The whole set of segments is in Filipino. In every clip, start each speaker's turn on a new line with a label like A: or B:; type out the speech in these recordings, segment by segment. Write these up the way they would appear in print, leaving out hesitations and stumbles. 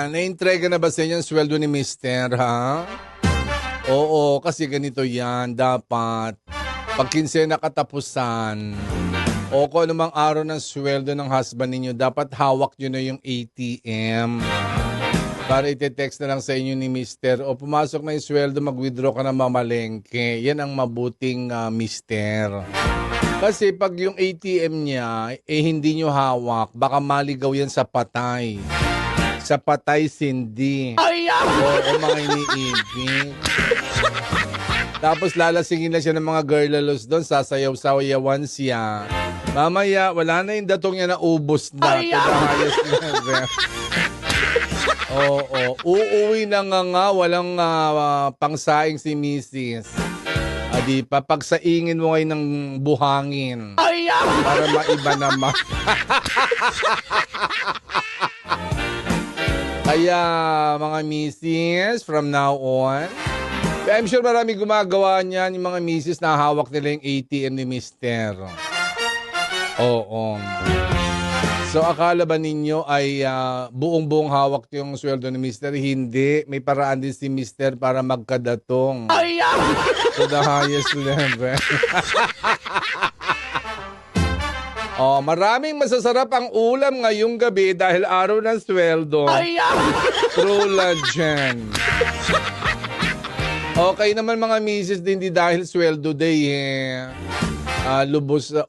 A: Naintriga na ba sa inyo ang sweldo ni Mister, ha? Oo, kasi ganito yan. Dapat, pag kinsena katapusan, o kung anumang araw ng sweldo ng husband ninyo, dapat hawak nyo na yung ATM. Para ite-text na lang sa inyo ni Mister, o pumasok na yung sweldo, mag-withdraw ka na mamalengke. Yan ang mabuting Mister. Kasi pag yung ATM niya, hindi nyo hawak, baka maligaw yan sa patay. Sa patay sindi. Oo, mga iniibig. Tapos lalasingin na siya ng mga girlalos doon, sasayaw-sayawan siya. Mamaya, wala na yung datong niya na ubos na. To the highest level. Oo, uuwi na nga, walang pangsaing si Mrs. Adi pa, pagsaingin mo ngayon ng buhangin. Para maiba naman. Kaya mga Mrs. from now on, I'm sure marami gumagawa niyan, yung mga Mrs. na hawak nila yung ATM ni Mister. Oo. So akala ba ninyo ay buong-buong hawak yung sweldo ni Mister? Hindi. May paraan din si Mister para magkadatong. To the highest level. Maraming masasarap ang ulam ngayong gabi dahil araw ng sweldo. True legend. Okay naman mga misis, hindi dahil sweldo day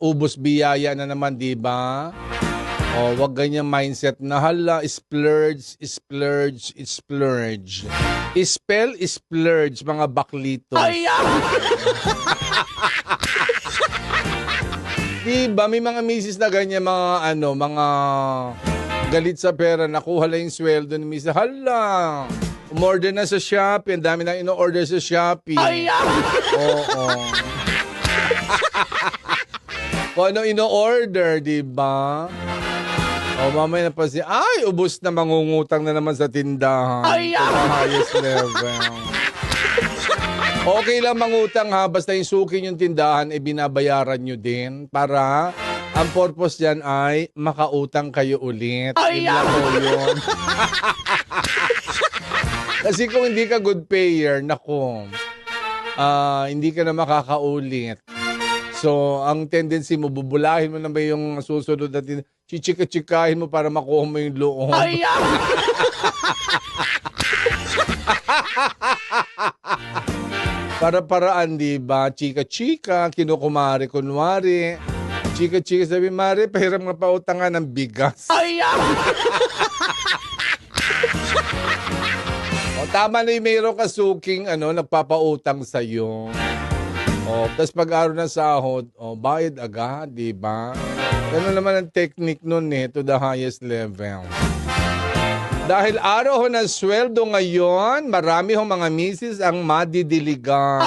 A: ubos biyaya na naman, di ba? Wag ganyan mindset na hala, splurge. Spell splurge, mga baklitos. Diba, may mga misis na ganyan, mga galit sa pera, nakuha lang yung sweldo ni misis. Hala, umorder na sa Shopee, ang dami nang ino-order sa Shopee. Oo. Kung ano ino-order, diba? Mamaya na pa siya, ay, ubos na, mangungutang na naman sa tindahan. To the highest level. Okay lang mangutang ha, basta yung suki yung tindahan, binabayaran nyo din para ang purpose dyan ay makautang kayo ulit. Yun lang po yun. Kasi kung hindi ka good payer, naku, hindi ka na makakaulit. So, ang tendency mo, bubulahin mo na ba yung susunod natin, chichika-chikahin mo para makuha mo yung loob. Para-paraan, di ba? Chika-chika, kinukumari, kunwari. Chika-chika, sabi, Mari, pahiram nga pa utangan ng bigas. Tama na yung mayroong kasuking, nagpapautang sa'yo. Tapos pag-araw ng sahod, bayad agad, di ba? Ganun naman ang technique nun to the highest level. Dahil araw ng sweldo ngayon, marami hong mga misis ang madidiligan.